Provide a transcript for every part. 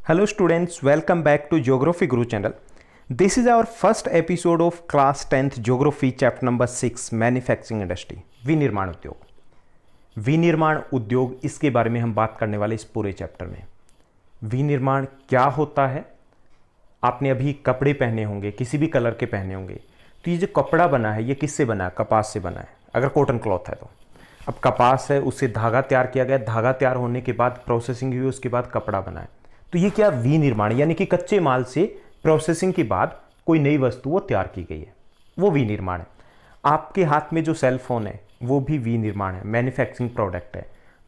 Hello students, welcome back to Geography Guru channel. This is our first episode of class 10th Geography chapter number 6 Manufacturing Industry विनिर्माण उद्योग। विनिर्माण उद्योग इसके बारे में हम बात करने वाले इस पूरे चैप्टर में। विनिर्माण क्या होता है? आपने अभी कपड़े पहने होंगे, किसी भी कलर के पहने होंगे, तो ये जो कपड़ा बना है ये किससे बना है? कपास से बना है। अगर कॉटन क्लॉथ है तो अब कपास है, उससे धागा तैयार किया गया, धागा तैयार होने के बाद प्रोसेसिंग हुई, उसके बाद कपड़ा बना है। तो ये क्या विनिर्माण, यानी कि कच्चे माल से प्रोसेसिंग के बाद कोई नई वस्तु वो तैयार की गई है, वो विनिर्माण है। आपके हाथ में जो सेल फोन है वो भी विनिर्माण है, मैन्युफैक्चरिंग प्रोडक्ट है।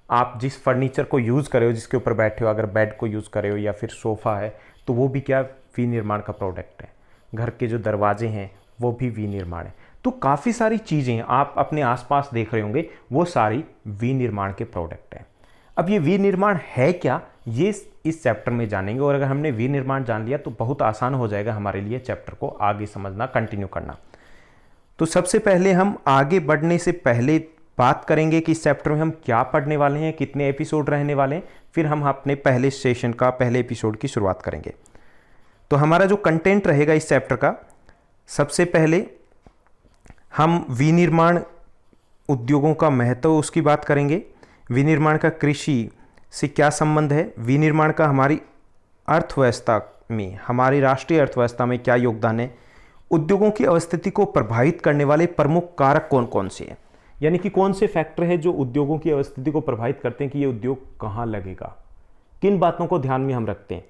आप जिस फर्नीचर को यूज़ कर रहे हो, जिसके ऊपर बैठे हो, अगर बेड को यूज़ कर रहे हो या फिर सोफ़ा है, तो वो भी क्या विनिर्माण का प्रोडक्ट है। घर के जो दरवाजे हैं वो भी विनिर्माण है। तो काफ़ी सारी चीज़ें आप अपने आसपास देख रहे होंगे, वो सारी विनिर्माण के प्रोडक्ट हैं। अब ये विनिर्माण है क्या, ये इस चैप्टर में जानेंगे। और अगर हमने विनिर्माण जान लिया तो बहुत आसान हो जाएगा हमारे लिए चैप्टर को आगे समझना, कंटिन्यू करना। तो सबसे पहले हम आगे बढ़ने से पहले बात करेंगे कि इस चैप्टर में हम क्या पढ़ने वाले हैं, कितने एपिसोड रहने वाले हैं, फिर हम अपने पहले सेशन का, पहले एपिसोड की शुरुआत करेंगे। तो हमारा जो कंटेंट रहेगा इस चैप्टर का, सबसे पहले हम विनिर्माण उद्योगों का महत्व, उसकी बात करेंगे। विनिर्माण का कृषि से क्या संबंध है, विनिर्माण का हमारी अर्थव्यवस्था में, हमारी राष्ट्रीय अर्थव्यवस्था में क्या योगदान है, उद्योगों की अवस्थिति को प्रभावित करने वाले प्रमुख कारक कौन कौन से हैं, यानी कि कौन से फैक्टर है जो उद्योगों की अवस्थिति को प्रभावित करते हैं कि ये उद्योग कहाँ लगेगा, किन बातों को ध्यान में हम रखते हैं।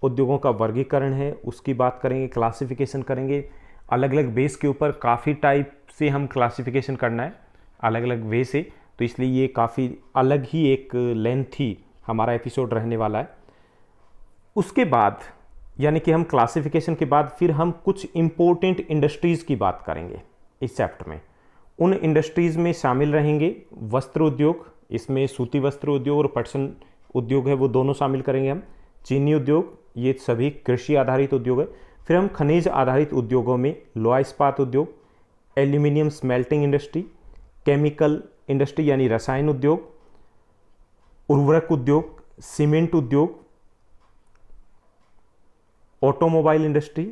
उद्योगों का वर्गीकरण है, उसकी बात करेंगे, क्लासिफिकेशन करेंगे। अलग अलग बेस के ऊपर काफ़ी टाइप से हम क्लासिफिकेशन करना है, अलग अलग वे से, तो इसलिए ये काफ़ी अलग ही एक लेंथी हमारा एपिसोड रहने वाला है। उसके बाद यानी कि हम क्लासिफिकेशन के बाद फिर हम कुछ इम्पोर्टेंट इंडस्ट्रीज़ की बात करेंगे इस चैप्टर में। उन इंडस्ट्रीज़ में शामिल रहेंगे वस्त्र उद्योग, इसमें सूती वस्त्र उद्योग और पटसन उद्योग है वो दोनों शामिल करेंगे हम। चीनी उद्योग, ये सभी कृषि आधारित उद्योग है। फिर हम खनिज आधारित उद्योगों में लोहा इस्पात उद्योग, aluminium smelting industry, chemical industry यानी रसायन उद्योग, उर्वरक उद्योग, सीमेंट उद्योग, ऑटोमोबाइल इंडस्ट्री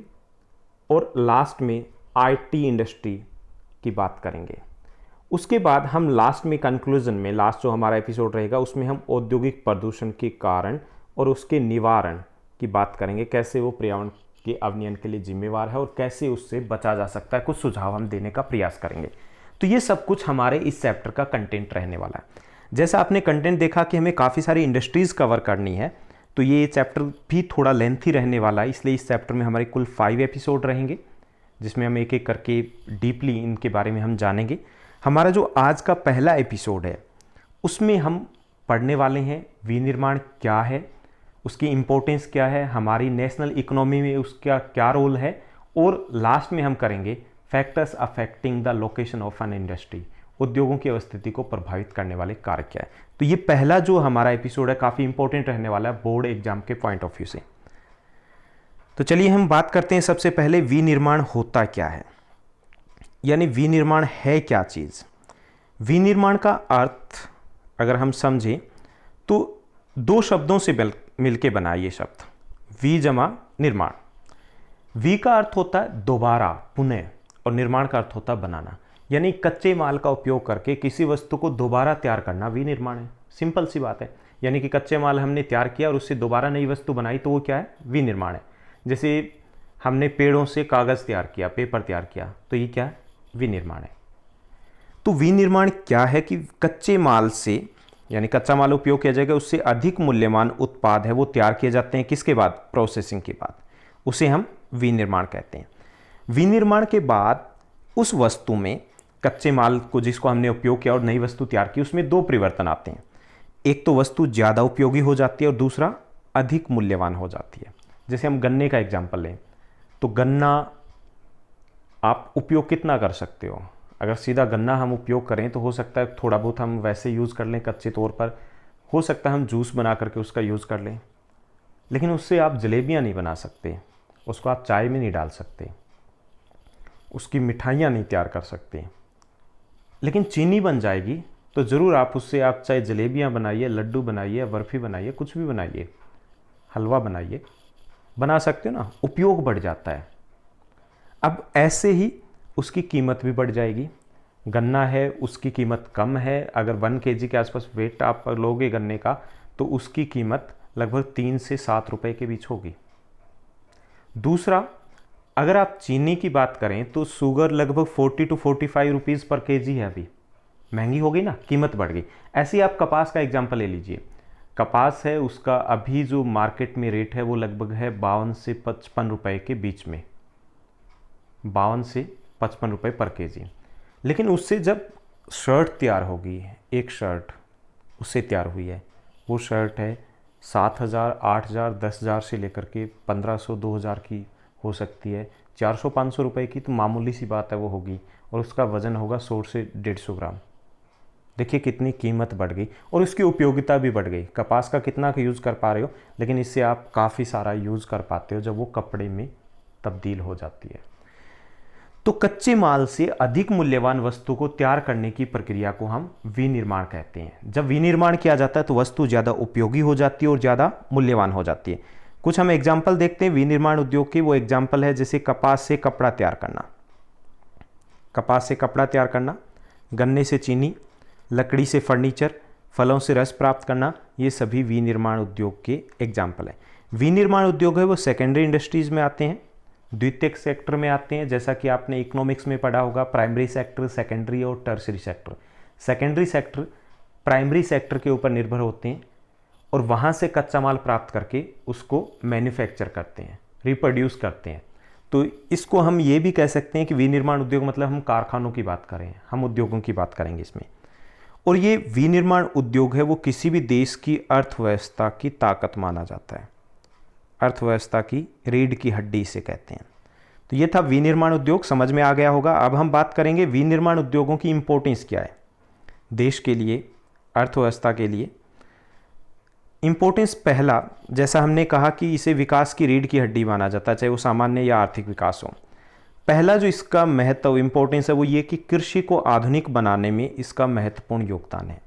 और लास्ट में आईटी इंडस्ट्री की बात करेंगे। उसके बाद हम लास्ट में कंक्लूजन में, लास्ट जो हमारा एपिसोड रहेगा उसमें हम औद्योगिक प्रदूषण के कारण और उसके निवारण की बात करेंगे, कैसे वो पर्यावरण के अवनयन के लिए जिम्मेवार है और कैसे उससे बचा जा सकता है। कुछ सुझाव हम देने का प्रयास करेंगे। तो ये सब कुछ हमारे इस चैप्टर का कंटेंट रहने वाला है। जैसा आपने कंटेंट देखा कि हमें काफ़ी सारी इंडस्ट्रीज़ कवर करनी है, तो ये चैप्टर भी थोड़ा लेंथी रहने वाला है, इसलिए इस चैप्टर में हमारे कुल 5 एपिसोड रहेंगे, जिसमें हम एक एक करके डीपली इनके बारे में हम जानेंगे। हमारा जो आज का पहला एपिसोड है उसमें हम पढ़ने वाले हैं विनिर्माण क्या है, उसकी इम्पोर्टेंस क्या है, हमारी नेशनल इकोनॉमी में उसका क्या रोल है, और लास्ट में हम करेंगे factors affecting the location of an industry, उद्योगों की अवस्थिति को प्रभावित करने वाले कारक क्या है। तो ये पहला जो हमारा एपिसोड है काफ़ी इंपॉर्टेंट रहने वाला है बोर्ड एग्जाम के पॉइंट ऑफ व्यू से। तो चलिए हम बात करते हैं सबसे पहले विनिर्माण होता क्या है, यानी विनिर्माण है क्या चीज़। विनिर्माण का अर्थ अगर हम समझें तो दो शब्दों से मिलके बना ये शब्द, वी जमा निर्माण। वी का अर्थ होता है दोबारा, पुनः, और निर्माण का अर्थ होता है बनाना, यानी कच्चे माल का उपयोग करके किसी वस्तु को दोबारा तैयार करना विनिर्माण है। सिंपल सी बात है, यानी कि कच्चे माल हमने तैयार किया और उससे दोबारा नई वस्तु बनाई, तो वो क्या है? विनिर्माण है। जैसे हमने पेड़ों से कागज़ तैयार किया, पेपर तैयार किया, तो ये क्या है? विनिर्माण है। तो विनिर्माण क्या है कि कच्चे माल से, यानी कच्चा माल उपयोग किया जाएगा, उससे अधिक मूल्यवान उत्पाद है वो तैयार किए जाते हैं, किसके बाद? प्रोसेसिंग के बाद, उसे हम विनिर्माण कहते हैं। विनिर्माण के बाद उस वस्तु में, कच्चे माल को जिसको हमने उपयोग किया और नई वस्तु तैयार की, उसमें दो परिवर्तन आते हैं। एक तो वस्तु ज़्यादा उपयोगी हो जाती है और दूसरा अधिक मूल्यवान हो जाती है। जैसे हम गन्ने का एग्जाम्पल लें, तो गन्ना आप उपयोग कितना कर सकते हो? अगर सीधा गन्ना हम उपयोग करें तो हो सकता है थोड़ा बहुत हम वैसे यूज़ कर लें कच्चे तौर पर, हो सकता है हम जूस बना करके उसका यूज़ कर लें, लेकिन उससे आप जलेबियाँ नहीं बना सकते, उसको आप चाय में नहीं डाल सकते, उसकी मिठाइयाँ नहीं तैयार कर सकते। लेकिन चीनी बन जाएगी तो ज़रूर आप उससे, आप चाहे जलेबियाँ बनाइए, लड्डू बनाइए, बर्फ़ी बनाइए, कुछ भी बनाइए, हलवा बनाइए, बना सकते हो ना, उपयोग बढ़ जाता है। अब ऐसे ही उसकी कीमत भी बढ़ जाएगी। गन्ना है, उसकी कीमत कम है, अगर 1 kg के आसपास वेट आप लोगे गन्ने का तो उसकी कीमत लगभग 3 से 7 रुपए के बीच होगी। दूसरा, अगर आप चीनी की बात करें तो शुगर लगभग 40 to 45 रुपीज़ पर केजी है, अभी महंगी हो गई ना, कीमत बढ़ गई। ऐसे ही आप कपास का एग्जाम्पल ले लीजिए। कपास है, उसका अभी जो मार्केट में रेट है वो लगभग है 52 से 55 रुपए के बीच में, 52 से 55 रुपए पर केजी। लेकिन उससे जब शर्ट तैयार होगी, एक शर्ट उससे तैयार हुई है, वो शर्ट है 7,000, 8,000, 10,000 से लेकर के 1,500, 2,000 की हो सकती है, 400-500 रुपए की तो मामूली सी बात है वो होगी, और उसका वज़न होगा 100 से 150 ग्राम। देखिए कितनी कीमत बढ़ गई और उसकी उपयोगिता भी बढ़ गई। कपास का कितना का यूज़ कर पा रहे हो, लेकिन इससे आप काफ़ी सारा यूज़ कर पाते हो जब वो कपड़े में तब्दील हो जाती है। तो कच्चे माल से अधिक मूल्यवान वस्तु को तैयार करने की प्रक्रिया को हम विनिर्माण कहते हैं। जब विनिर्माण किया जाता है तो वस्तु ज़्यादा उपयोगी हो जाती है और ज़्यादा मूल्यवान हो जाती है। कुछ हम एग्जाम्पल देखते हैं विनिर्माण उद्योग के। वो एग्जाम्पल है जैसे कपास से कपड़ा तैयार करना, कपास से कपड़ा तैयार करना, गन्ने से चीनी, लकड़ी से फर्नीचर, फलों से रस प्राप्त करना, ये सभी विनिर्माण उद्योग के एग्जाम्पल हैं। विनिर्माण उद्योग है वो सेकेंडरी इंडस्ट्रीज में आते हैं, द्वितीयक सेक्टर में आते हैं, जैसा कि आपने इकोनॉमिक्स में पढ़ा होगा, प्राइमरी सेक्टर, सेकेंडरी और tertiary sector. Secondary sector primary sector के ऊपर निर्भर होते हैं और वहाँ से कच्चा माल प्राप्त करके उसको मैन्युफैक्चर करते हैं, रिप्रोड्यूस करते हैं। तो इसको हम ये भी कह सकते हैं कि विनिर्माण उद्योग मतलब हम कारखानों की बात करें, हम उद्योगों की बात करेंगे इसमें। और ये विनिर्माण उद्योग है वो किसी भी देश की अर्थव्यवस्था की ताकत माना जाता है, अर्थव्यवस्था की रीढ़ की हड्डी इसे कहते हैं। तो ये था विनिर्माण उद्योग, समझ में आ गया होगा। अब हम बात करेंगे विनिर्माण उद्योगों की इंपॉर्टेंस क्या है देश के लिए, अर्थव्यवस्था के लिए। इंपॉर्टेंस पहला, जैसा हमने कहा कि इसे विकास की रीढ़ की हड्डी माना जाता है, चाहे वो सामान्य या आर्थिक विकास हो। पहला जो इसका महत्व, इंपॉर्टेंस है वो ये कि कृषि को आधुनिक बनाने में इसका महत्वपूर्ण योगदान है।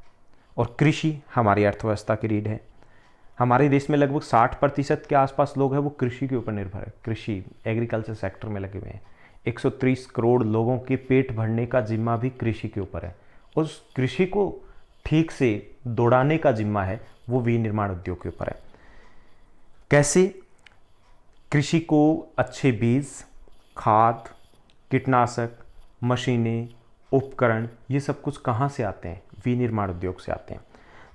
और कृषि हमारी अर्थव्यवस्था की रीढ़ है। हमारे देश में लगभग 60% के आसपास लोग हैं वो कृषि के ऊपर निर्भर है, कृषि एग्रीकल्चर सेक्टर में लगे हुए हैं। 130 करोड़ लोगों के पेट भरने का जिम्मा भी कृषि के ऊपर है। उस कृषि को ठीक से दौड़ाने का जिम्मा है वो विनिर्माण उद्योग के ऊपर है। कैसे? कृषि को अच्छे बीज, खाद, कीटनाशक, मशीनें, उपकरण, ये सब कुछ कहाँ से आते हैं? विनिर्माण उद्योग से आते हैं।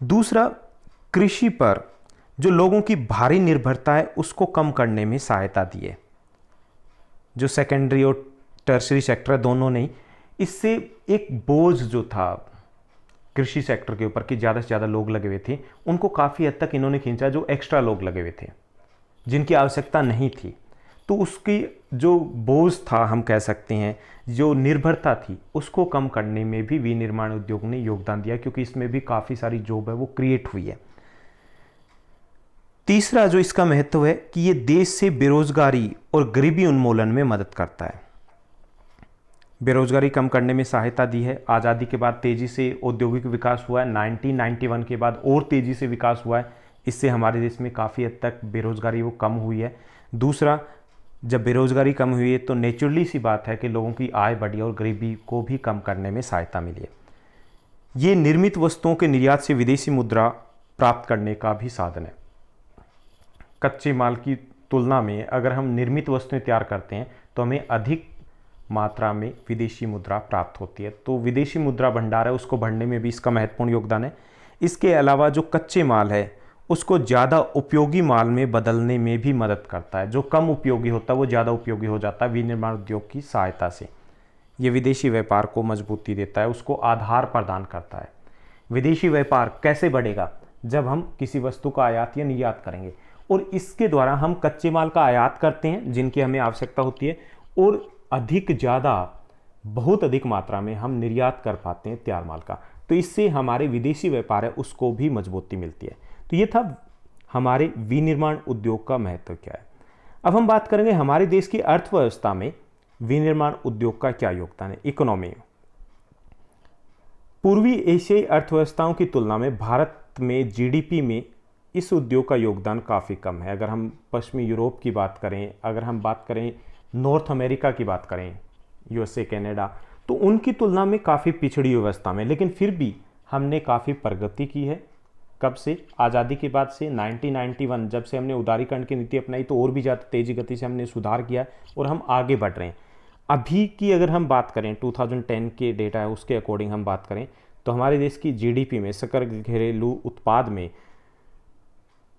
दूसरा, कृषि पर जो लोगों की भारी निर्भरता है उसको कम करने में सहायता दी है। जो सेकेंडरी और टर्सरी सेक्टर दोनों ने, इससे एक बोझ जो था कृषि सेक्टर के ऊपर कि ज़्यादा से ज़्यादा लोग लगे हुए थे, उनको काफ़ी हद तक इन्होंने खींचा, जो एक्स्ट्रा लोग लगे हुए थे जिनकी आवश्यकता नहीं थी। तो उसकी जो बोझ था, हम कह सकते हैं जो निर्भरता थी, उसको कम करने में भी विनिर्माण उद्योग ने योगदान दिया, क्योंकि इसमें भी काफ़ी सारी जॉब है वो क्रिएट हुई है। तीसरा जो इसका महत्व है कि ये देश से बेरोजगारी और गरीबी उन्मूलन में मदद करता है। बेरोजगारी कम करने में सहायता दी है। आज़ादी के बाद तेजी से औद्योगिक विकास हुआ है, 1991 के बाद और तेजी से विकास हुआ है। इससे हमारे देश में काफ़ी हद तक बेरोजगारी वो कम हुई है। दूसरा, जब बेरोजगारी कम हुई है तो नेचुरली सी बात है कि लोगों की आय बढ़ी और गरीबी को भी कम करने में सहायता मिली है। ये निर्मित वस्तुओं के निर्यात से विदेशी मुद्रा प्राप्त करने का भी साधन है। कच्चे माल की तुलना में अगर हम निर्मित वस्तुएं तैयार करते हैं तो हमें अधिक मात्रा में विदेशी मुद्रा प्राप्त होती है। तो विदेशी मुद्रा भंडार है, उसको भरने में भी इसका महत्वपूर्ण योगदान है। इसके अलावा जो कच्चे माल है उसको ज़्यादा उपयोगी माल में बदलने में भी मदद करता है। जो कम उपयोगी होता है वो ज़्यादा उपयोगी हो जाता है विनिर्माण उद्योग की सहायता से। ये विदेशी व्यापार को मजबूती देता है, उसको आधार प्रदान करता है। विदेशी व्यापार कैसे बढ़ेगा? जब हम किसी वस्तु का आयात या निर्यात करेंगे और इसके द्वारा हम कच्चे माल का आयात करते हैं जिनकी हमें आवश्यकता होती है, और अधिक ज़्यादा बहुत अधिक मात्रा में हम निर्यात कर पाते हैं तैयार माल का। तो इससे हमारे विदेशी व्यापार है उसको भी मजबूती मिलती है। तो ये था हमारे विनिर्माण उद्योग का महत्व क्या है। अब हम बात करेंगे हमारे देश की अर्थव्यवस्था में विनिर्माण उद्योग का क्या योगदान है। इकोनॉमी में पूर्वी एशियाई अर्थव्यवस्थाओं की तुलना में भारत में जीडीपी में इस उद्योग का योगदान काफ़ी कम है। अगर हम पश्चिमी यूरोप की बात करें, अगर हम बात करें नॉर्थ अमेरिका की बात करें, यूएसए, कनाडा, तो उनकी तुलना में काफ़ी पिछड़ी अवस्था में, लेकिन फिर भी हमने काफ़ी प्रगति की है। कब से? आज़ादी के बाद से 1991 जब से हमने उदारीकरण की नीति अपनाई तो और भी ज़्यादा तेज़ी गति से हमने सुधार किया और हम आगे बढ़ रहे हैं। अभी की अगर हम बात करें 2010 के डेटा है उसके अकॉर्डिंग हम बात करें तो हमारे देश की जीडीपी में, सकल घरेलू उत्पाद में,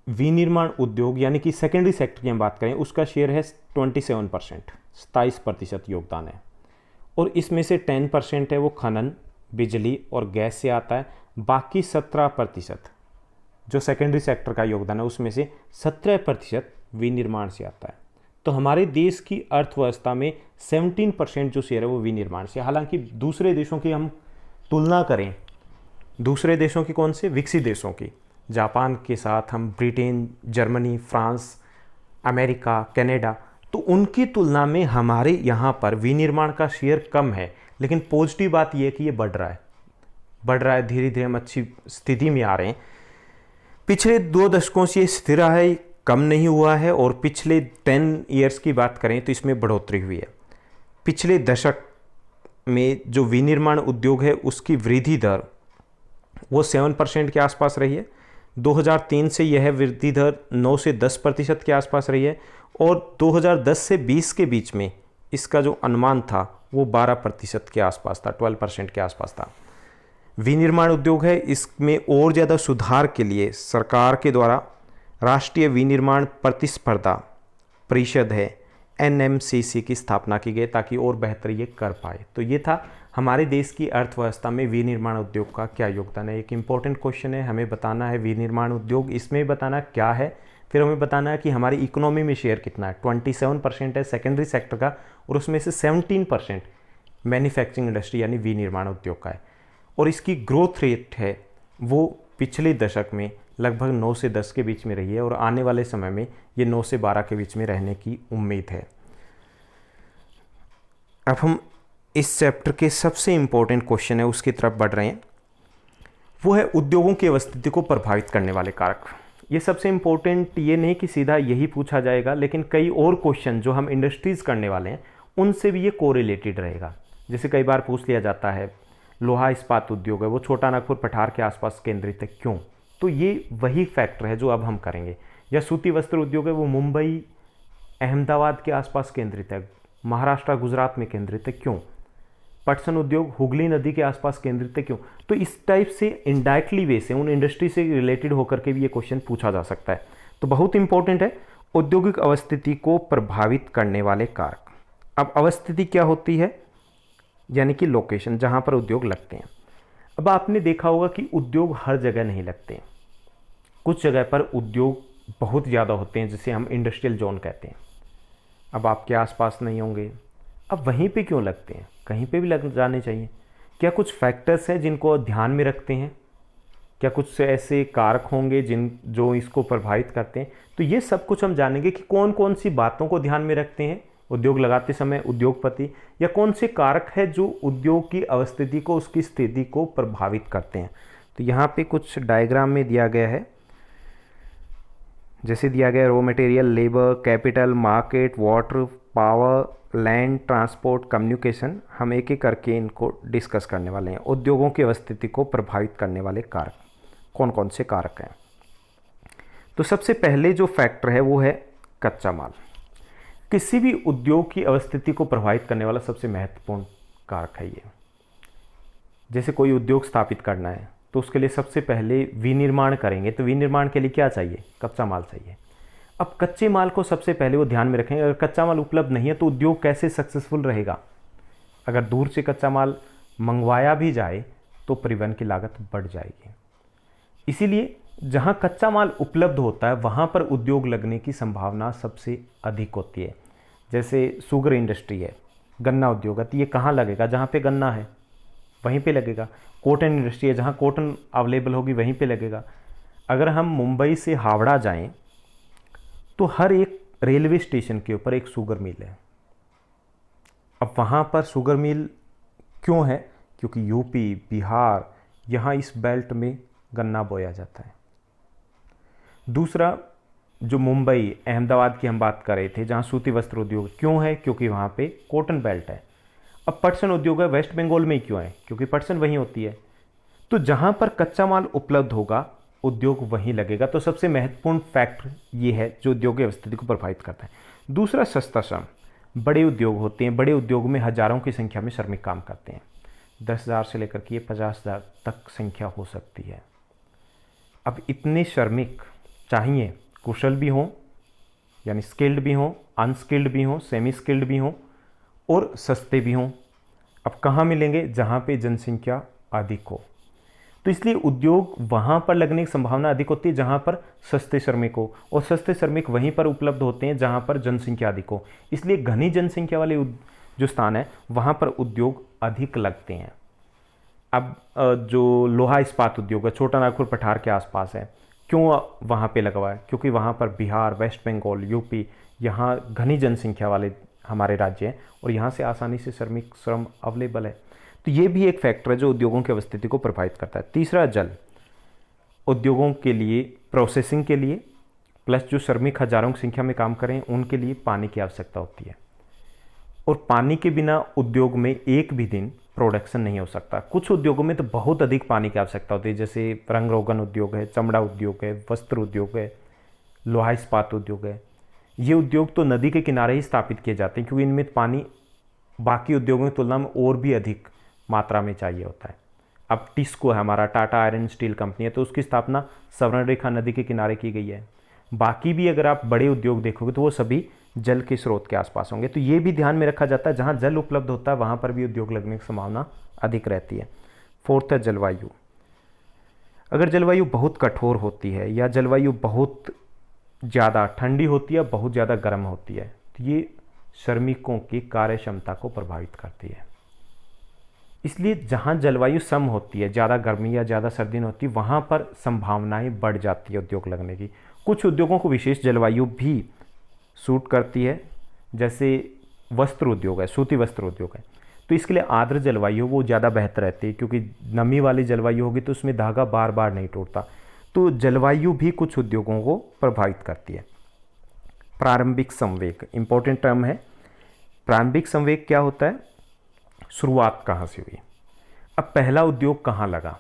विनिर्माण उद्योग यानी कि सेकेंडरी सेक्टर की हम बात करें उसका शेयर है 27%, 27% योगदान है। और इसमें से 10% है वो खनन, बिजली और गैस से आता है। बाकी 17% जो सेकेंडरी सेक्टर का योगदान है उसमें से 17% विनिर्माण से आता है। तो हमारे देश की अर्थव्यवस्था में 17% जो शेयर है वो विनिर्माण से। हालांकि दूसरे देशों की हम तुलना करें, दूसरे देशों की कौन से? विकसित देशों की, जापान के साथ हम Britain, Germany, France, America, Canada, तो उनकी तुलना में हमारे यहाँ पर विनिर्माण का शेयर कम है। लेकिन पॉजिटिव बात यह है कि ये बढ़ रहा है, धीरे धीरे हम अच्छी स्थिति में आ रहे हैं। पिछले 2 दशकों से ये स्थिर है, कम नहीं हुआ है। और पिछले 10 ईयर्स की बात करें तो इसमें बढ़ोतरी हुई है। पिछले दशक में जो विनिर्माण उद्योग है उसकी वृद्धि दर वो 7% के आसपास रही है। 2003 से यह वृद्धि दर 9 से 10% के आसपास रही है और 2010 से 20 के बीच में इसका जो अनुमान था वो 12% के आसपास था, 12% के आसपास था। विनिर्माण उद्योग है, इसमें और ज़्यादा सुधार के लिए सरकार के द्वारा राष्ट्रीय विनिर्माण प्रतिस्पर्धा परिषद है, NMCC की स्थापना की गई ताकि और बेहतर ये कर पाए। तो ये था हमारे देश की अर्थव्यवस्था में विनिर्माण उद्योग का क्या योगदान है। एक इम्पॉर्टेंट क्वेश्चन है, हमें बताना है विनिर्माण उद्योग, इसमें बताना क्या है, फिर हमें बताना है कि हमारी इकोनॉमी में शेयर कितना है। 27% है सेकेंडरी सेक्टर का और उसमें से 17% मैन्युफैक्चरिंग इंडस्ट्री यानी विनिर्माण उद्योग का है। और इसकी ग्रोथ रेट है वो पिछले दशक में लगभग 9 से 10 के बीच में रही है और आने वाले समय में ये 9 से 12 के बीच में रहने की उम्मीद है। अब हम इस चैप्टर के सबसे इम्पोर्टेंट क्वेश्चन है उसकी तरफ बढ़ रहे हैं, वो है उद्योगों की अवस्थिति को प्रभावित करने वाले कारक। ये सबसे इम्पोर्टेंट ये नहीं कि सीधा यही पूछा जाएगा, लेकिन कई और क्वेश्चन जो हम इंडस्ट्रीज करने वाले हैं उनसे भी ये कोरिलेटेड रहेगा। जैसे कई बार पूछ लिया जाता है लोहा इस्पात उद्योग है वो छोटा नागपुर पठार के आसपास केंद्रित है, क्यों? तो ये वही फैक्टर है जो अब हम करेंगे। या सूती वस्त्र उद्योग है वो मुंबई, अहमदाबाद के आसपास केंद्रित है, महाराष्ट्र, गुजरात में केंद्रित है, क्यों? पटसन उद्योग हुगली नदी के आसपास केंद्रित है, क्यों? तो इस टाइप से इनडायरेक्टली वे से उन इंडस्ट्री से रिलेटेड होकर के भी ये क्वेश्चन पूछा जा सकता है। तो बहुत इंपॉर्टेंट है औद्योगिक अवस्थिति को प्रभावित करने वाले कारक। अब अवस्थिति क्या होती है? यानी कि लोकेशन, जहाँ पर उद्योग लगते हैं। अब आपने देखा होगा कि उद्योग हर जगह नहीं लगते हैं, कुछ जगह पर उद्योग बहुत ज़्यादा होते हैं जिसे हम इंडस्ट्रियल जोन कहते हैं। अब आपके आसपास नहीं होंगे, अब वहीं पे क्यों लगते हैं? कहीं पे भी लग जाने चाहिए। क्या कुछ फैक्टर्स हैं जिनको ध्यान में रखते हैं? क्या कुछ ऐसे कारक होंगे जो इसको प्रभावित करते हैं? तो ये सब कुछ हम जानेंगे कि कौन कौन सी बातों को ध्यान में रखते हैं उद्योग लगाते समय उद्योगपति, या कौन से कारक है जो उद्योग की अवस्थिति को, उसकी स्थिति को प्रभावित करते हैं। तो यहाँ पे कुछ डायग्राम में दिया गया है, जैसे दिया गया raw material, labour, capital, market, water, power, land, transport, communication. हम एक एक करके इनको डिस्कस करने वाले हैं। उद्योगों की अवस्थिति को प्रभावित करने वाले कारक कौन कौन से कारक हैं? तो सबसे पहले जो फैक्टर है वो है कच्चा माल। किसी भी उद्योग की अवस्थिति को प्रभावित करने वाला सबसे महत्वपूर्ण कारक है ये। जैसे कोई उद्योग स्थापित करना है तो उसके लिए सबसे पहले विनिर्माण करेंगे, तो विनिर्माण के लिए क्या चाहिए? कच्चा माल चाहिए। अब कच्चे माल को सबसे पहले वो ध्यान में रखेंगे। अगर कच्चा माल उपलब्ध नहीं है तो उद्योग कैसे सक्सेसफुल रहेगा? अगर दूर से कच्चा माल मंगवाया भी जाए तो परिवहन की लागत बढ़ जाएगी। इसीलिए जहाँ कच्चा माल उपलब्ध होता है वहाँ पर उद्योग लगने की संभावना सबसे अधिक होती है। जैसे शुगर इंडस्ट्री है, गन्ना उद्योग है, तो ये कहाँ लगेगा? जहाँ पे गन्ना है वहीं पे लगेगा। कॉटन इंडस्ट्री है, जहाँ कॉटन अवेलेबल होगी वहीं पे लगेगा। अगर हम मुंबई से हावड़ा जाएं तो हर एक रेलवे स्टेशन के ऊपर एक शुगर मिल है। अब वहाँ पर शुगर मिल क्यों है? क्योंकि यूपी, बिहार, यहाँ इस बेल्ट में गन्ना बोया जाता है। दूसरा, जो मुंबई अहमदाबाद की हम बात कर रहे थे, जहाँ सूती वस्त्र उद्योग क्यों है? क्योंकि वहाँ पे कॉटन बेल्ट है। अब पटसन उद्योग है वेस्ट बंगाल में ही, क्यों है? क्योंकि पटसन वहीं होती है। तो जहाँ पर कच्चा माल उपलब्ध होगा उद्योग वहीं लगेगा। तो सबसे महत्वपूर्ण फैक्टर ये है जो उद्योग की स्थिति को प्रभावित करता है। दूसरा, सस्ता श्रम। बड़े उद्योग होते हैं, बड़े उद्योग में हजारों की संख्या में श्रमिक काम करते हैं। 10,000 से लेकर के 50,000 तक संख्या हो सकती है। अब इतने श्रमिक चाहिए, कुशल भी हों यानी स्किल्ड भी हों, अनस्किल्ड भी हों, सेमी स्किल्ड भी हों और सस्ते भी हों। अब कहाँ मिलेंगे? जहाँ पे जनसंख्या अधिक हो। तो इसलिए उद्योग वहाँ पर लगने की संभावना अधिक होती है जहाँ पर सस्ते श्रमिक हो, और सस्ते श्रमिक वहीं पर उपलब्ध होते हैं जहाँ पर जनसंख्या अधिक हो। इसलिए घनी जनसंख्या वाले जो स्थान है वहाँ पर उद्योग अधिक लगते हैं। अब जो लोहा इस्पात उद्योग है छोटा नागपुर पठार के आसपास है, क्यों वहाँ पे लगा हुआ है? क्योंकि वहाँ पर बिहार, वेस्ट बंगाल, यूपी, यहाँ घनी जनसंख्या वाले हमारे राज्य हैं और यहाँ से आसानी से श्रमिक श्रम अवेलेबल है। तो ये भी एक फैक्टर है जो उद्योगों की अवस्थिति को प्रभावित करता है। तीसरा, जल। उद्योगों के लिए, प्रोसेसिंग के लिए, प्लस जो श्रमिक हजारों की संख्या में काम करें उनके लिए पानी की आवश्यकता होती है, और पानी के बिना उद्योग में एक भी दिन प्रोडक्शन नहीं हो सकता। कुछ उद्योगों में तो बहुत अधिक पानी की आवश्यकता होती है, जैसे रंग रोगन उद्योग है, चमड़ा उद्योग है, वस्त्र उद्योग है, लोहा इस्पात उद्योग है। ये उद्योग तो नदी के किनारे ही स्थापित किए जाते हैं क्योंकि इनमें पानी बाकी उद्योगों की तुलना में और भी अधिक मात्रा में चाहिए होता है। अब टिस्को है हमारा, टाटा आयरन स्टील कंपनी है, तो उसकी स्थापना स्वर्णरेखा नदी के किनारे की गई है। बाकी भी अगर आप बड़े उद्योग देखोगे तो वो सभी जल के स्रोत के आसपास होंगे। तो ये भी ध्यान में रखा जाता है, जहाँ जल उपलब्ध होता है वहाँ पर भी उद्योग लगने की संभावना अधिक रहती है। फोर्थ है जलवायु। अगर जलवायु बहुत कठोर होती है या जलवायु बहुत ज़्यादा ठंडी होती है, बहुत ज़्यादा गर्म होती है, तो ये श्रमिकों की कार्य क्षमता को प्रभावित करती है। इसलिए जहाँ जलवायु सम होती है, ज़्यादा गर्मी या ज़्यादा सर्दी नहीं होती, वहाँ पर संभावनाएं बढ़ जाती है उद्योग लगने की। कुछ उद्योगों को विशेष जलवायु भी सूट करती है, जैसे वस्त्र उद्योग है, सूती वस्त्र उद्योग है, तो इसके लिए आर्द्र जलवायु वो ज़्यादा बेहतर रहती है, क्योंकि नमी वाली जलवायु होगी तो उसमें धागा बार बार नहीं टूटता। तो जलवायु भी कुछ उद्योगों को प्रभावित करती है। प्रारंभिक संवेग इंपॉर्टेंट टर्म है। प्रारंभिक संवेग क्या होता है? शुरुआत कहाँ से हुई? अब पहला उद्योग कहाँ लगा?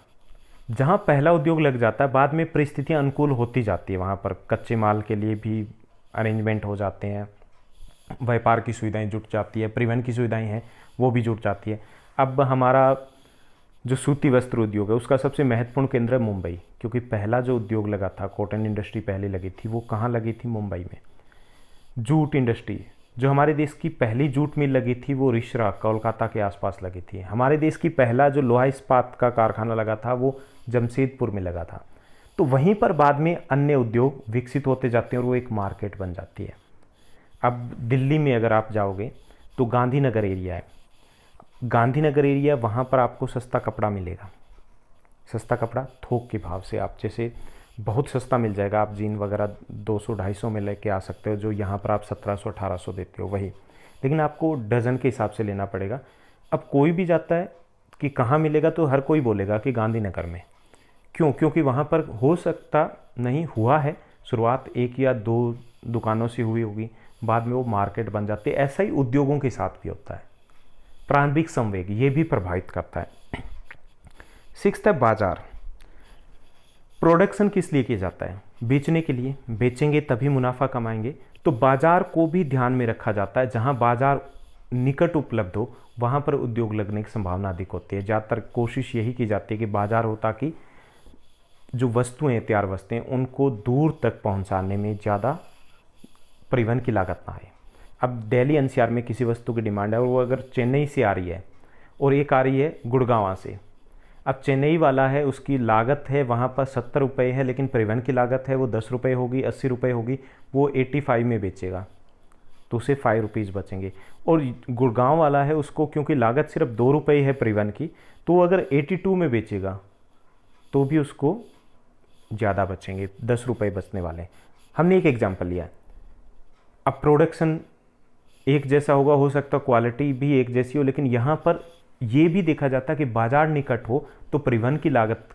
जहाँ पहला उद्योग लग जाता है बाद में परिस्थितियाँ अनुकूल होती जाती है, वहाँ पर कच्चे माल के लिए भी अरेंजमेंट हो जाते हैं, व्यापार की सुविधाएं जुट जाती है, परिवहन की सुविधाएं हैं वो भी जुट जाती है। अब हमारा जो सूती वस्त्र उद्योग है उसका सबसे महत्वपूर्ण केंद्र है मुंबई, क्योंकि पहला जो उद्योग लगा था, कॉटन इंडस्ट्री पहले लगी थी, वो कहाँ लगी थी? मुंबई में। जूट इंडस्ट्री, जो हमारे देश की पहली जूट मिल लगी थी वो रिश्रा कोलकाता के आसपास लगी थी। हमारे देश की पहला जो लोहा इस्पात का कारखाना लगा था वो जमशेदपुर में लगा था। तो वहीं पर बाद में अन्य उद्योग विकसित होते जाते हैं और वो एक मार्केट बन जाती है। अब दिल्ली में अगर आप जाओगे तो गांधीनगर एरिया है, गांधीनगर एरिया, वहाँ पर आपको सस्ता कपड़ा मिलेगा। सस्ता कपड़ा थोक के भाव से, आप जैसे बहुत सस्ता मिल जाएगा, आप जीन वगैरह 200-250 में लेके आ सकते हो, जो यहाँ पर आप 1700-1800 देते हो वही, लेकिन आपको डज़न के हिसाब से लेना पड़ेगा। अब कोई भी जाता है कि कहाँ मिलेगा तो हर कोई बोलेगा कि गांधीनगर में। क्यों? क्योंकि वहाँ पर हो सकता नहीं हुआ है, शुरुआत 1 या 2 दुकानों से हुई होगी, बाद में वो मार्केट बन जाती है। ऐसा ही उद्योगों के साथ भी होता है। प्रारंभिक संवेग ये भी प्रभावित करता है। 6 है बाजार। प्रोडक्शन किस लिए किया जाता है? बेचने के लिए। बेचेंगे तभी मुनाफा कमाएंगे, तो बाजार को भी ध्यान में रखा जाता है। जहां बाजार निकट उपलब्ध हो वहां पर उद्योग लगने की संभावना अधिक होती है। ज़्यादातर कोशिश यही की जाती है कि बाजार हो, ताकि जो वस्तुएं, तैयार वस्तुएं, उनको दूर तक पहुंचाने में ज़्यादा परिवहन की लागत ना आए। अब दिल्ली एनसीआर में किसी वस्तु की डिमांड है और वो अगर चेन्नई से आ रही है और एक आ रही है गुड़गांव से, अब चेन्नई वाला है उसकी लागत है वहाँ पर 70 रुपये है, लेकिन परिवहन की लागत है वो 10 रुपये होगी, 80 रुपये होगी, वो 85 में बेचेगा तो उसे 5 रुपीज़ बचेंगे। और गुड़गांव वाला है उसको क्योंकि लागत सिर्फ 2 रुपये है परिवहन की, तो अगर 82 में बेचेगा तो भी उसको ज़्यादा बचेंगे, 10 रुपये बचने वाले। हमने एक एग्जाम्पल लिया। अब प्रोडक्शन एक जैसा होगा, हो सकता क्वालिटी भी एक जैसी हो, लेकिन यहाँ पर ये भी देखा जाता है कि बाजार निकट हो तो परिवहन की लागत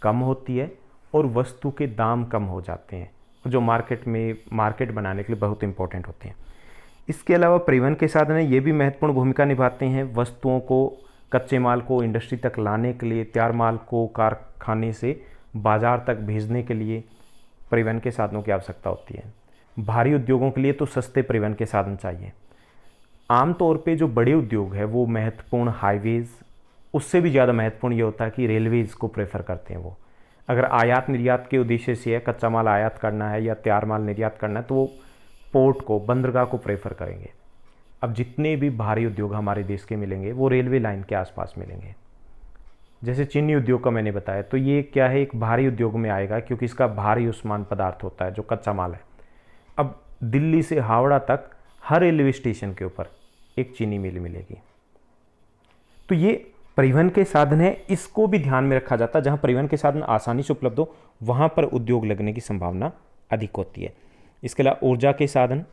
कम होती है और वस्तु के दाम कम हो जाते हैं। जो मार्केट बनाने के लिए बहुत इंपॉर्टेंट होते हैं। इसके अलावा परिवहन के साधन ये भी महत्वपूर्ण भूमिका निभाते हैं। वस्तुओं को, कच्चे माल को इंडस्ट्री तक लाने के लिए, तैयार माल को कारखाने से बाज़ार तक भेजने के लिए परिवहन के साधनों की आवश्यकता होती है। भारी उद्योगों के लिए तो सस्ते परिवहन के साधन चाहिए। आमतौर पे जो बड़े उद्योग है वो महत्वपूर्ण हाईवेज़, उससे भी ज़्यादा महत्वपूर्ण ये होता है कि रेलवेज़ को प्रेफर करते हैं वो। अगर आयात निर्यात के उद्देश्य से है, कच्चा माल आयात करना है या तैयार माल निर्यात करना है, तो वो पोर्ट को, बंदरगाह को प्रेफर करेंगे। अब जितने भी भारी उद्योग हमारे देश के मिलेंगे वो रेलवे लाइन के आसपास मिलेंगे। जैसे चीनी उद्योग का मैंने बताया, तो ये क्या है, एक भारी उद्योग में आएगा क्योंकि इसका भारी उस्मान पदार्थ होता है जो कच्चा माल है। अब दिल्ली से हावड़ा तक हर रेलवे स्टेशन के ऊपर एक चीनी मिल मिलेगी। तो ये परिवहन के साधन है, इसको भी ध्यान में रखा जाता है। जहाँ परिवहन के साधन आसानी से उपलब्ध हो वहाँ पर उद्योग लगने की संभावना अधिक होती है। इसके अलावा ऊर्जा के साधन,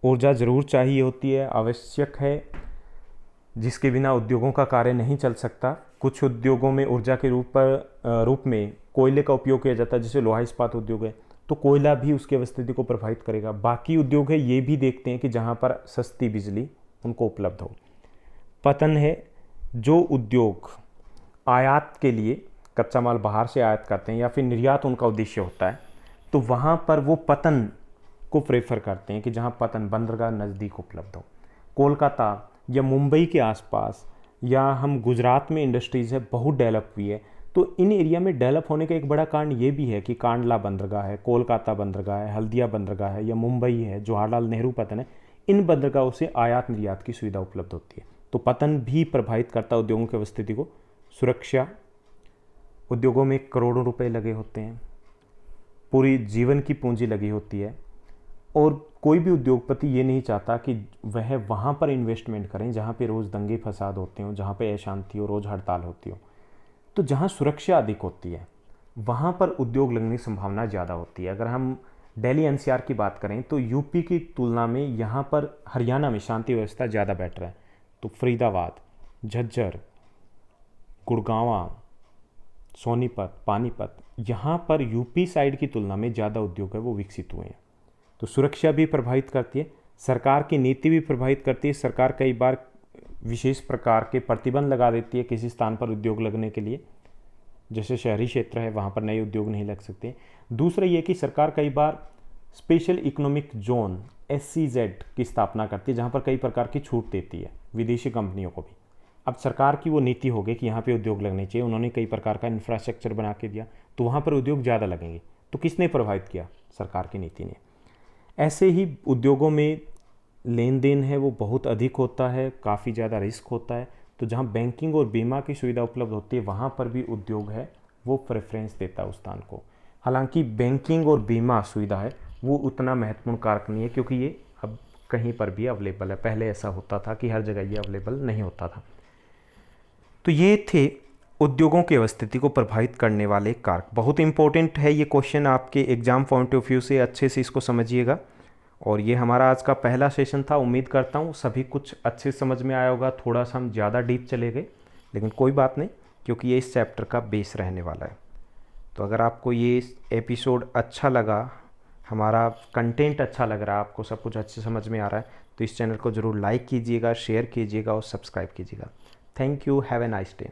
ऊर्जा जरूर चाहिए होती है, आवश्यक है, जिसके बिना उद्योगों का कार्य नहीं चल सकता। कुछ उद्योगों में ऊर्जा के रूप में कोयले का उपयोग किया जाता है, जैसे लोहा इस्पात उद्योग है, तो कोयला भी उसकी अवस्थिति को प्रभावित करेगा। बाकी उद्योग है ये भी देखते हैं कि जहाँ पर सस्ती बिजली उनको उपलब्ध हो। पतन है, जो उद्योग आयात के लिए कच्चा माल बाहर से आयात करते हैं या फिर निर्यात उनका उद्देश्य होता है, तो वहाँ पर वो पतन को प्रेफर करते हैं कि जहाँ पतन, बंदरगाह नज़दीक उपलब्ध हो। कोलकाता या मुंबई के आसपास, या हम गुजरात में इंडस्ट्रीज़ है बहुत डेवलप हुई है, तो इन एरिया में डेवलप होने का एक बड़ा कारण ये भी है कि कांडला बंदरगाह है, कोलकाता बंदरगाह है, हल्दिया बंदरगाह है, या मुंबई है, जवाहरलाल नेहरू पतन है, इन बंदरगाहों से आयात निर्यात की सुविधा उपलब्ध होती है। तो पतन भी प्रभावित करता है उद्योगों की अवस्थिति को। सुरक्षा, उद्योगों में करोड़ों रुपए लगे होते हैं, पूरी जीवन की पूंजी लगी होती है, और कोई भी उद्योगपति ये नहीं चाहता कि वह वहाँ पर इन्वेस्टमेंट करें जहाँ पे रोज़ दंगे फसाद होते हों, जहाँ पे अशांति हो, रोज़ हड़ताल होती हो। तो जहाँ सुरक्षा अधिक होती है वहाँ पर उद्योग लगने की संभावना ज़्यादा होती है। अगर हम दिल्ली एनसीआर की बात करें तो यूपी की तुलना में यहाँ पर हरियाणा में शांति व्यवस्था ज़्यादा बेटर है। तो फरीदाबाद, झज्जर, गुड़गांव, सोनीपत, पानीपत, यहाँ पर यूपी साइड की तुलना में ज़्यादा उद्योग है वो विकसित हुए हैं। तो सुरक्षा भी प्रभावित करती है, सरकार की नीति भी प्रभावित करती है। सरकार कई बार विशेष प्रकार के प्रतिबंध लगा देती है किसी स्थान पर उद्योग लगने के लिए, जैसे शहरी क्षेत्र है वहाँ पर नए उद्योग नहीं लग सकते। दूसरा ये कि सरकार कई बार स्पेशल इकोनॉमिक जोन SEZ की स्थापना करती है, जहाँ पर कई प्रकार की छूट देती है विदेशी कंपनियों को भी। अब सरकार की वो नीति हो गई कि यहाँ पे उद्योग लगने चाहिए, उन्होंने कई प्रकार का इंफ्रास्ट्रक्चर बना के दिया, तो वहाँ पर उद्योग ज़्यादा लगेंगे। तो किसने प्रभावित किया? सरकार की नीति ने। ऐसे ही उद्योगों में लेन देन है वो बहुत अधिक होता है, काफ़ी ज़्यादा रिस्क होता है। तो जहाँ बैंकिंग और बीमा की सुविधा उपलब्ध होती है वहाँ पर भी उद्योग है वो प्रेफरेंस देता है उस स्थान को। हालांकि बैंकिंग और बीमा सुविधा है वो उतना महत्वपूर्ण कारक नहीं है, क्योंकि ये अब कहीं पर भी अवेलेबल है। पहले ऐसा होता था कि हर जगह ये अवेलेबल नहीं होता था। तो ये थे उद्योगों की अवस्थिति को प्रभावित करने वाले कारक। बहुत इंपॉर्टेंट है ये क्वेश्चन, आपके एग्जाम पॉइंट ऑफ व्यू से अच्छे से इसको समझिएगा। और ये हमारा आज का पहला सेशन था। उम्मीद करता हूँ सभी कुछ अच्छे समझ में आया होगा। थोड़ा सा हम ज़्यादा डीप चले गए, लेकिन कोई बात नहीं, क्योंकि ये इस चैप्टर का बेस रहने वाला है। तो अगर आपको ये एपिसोड अच्छा लगा, हमारा कंटेंट अच्छा लग रहा है, आपको सब कुछ अच्छे समझ में आ रहा है, तो इस चैनल को ज़रूर लाइक कीजिएगा, शेयर कीजिएगा और सब्सक्राइब कीजिएगा। Thank you, have a nice day.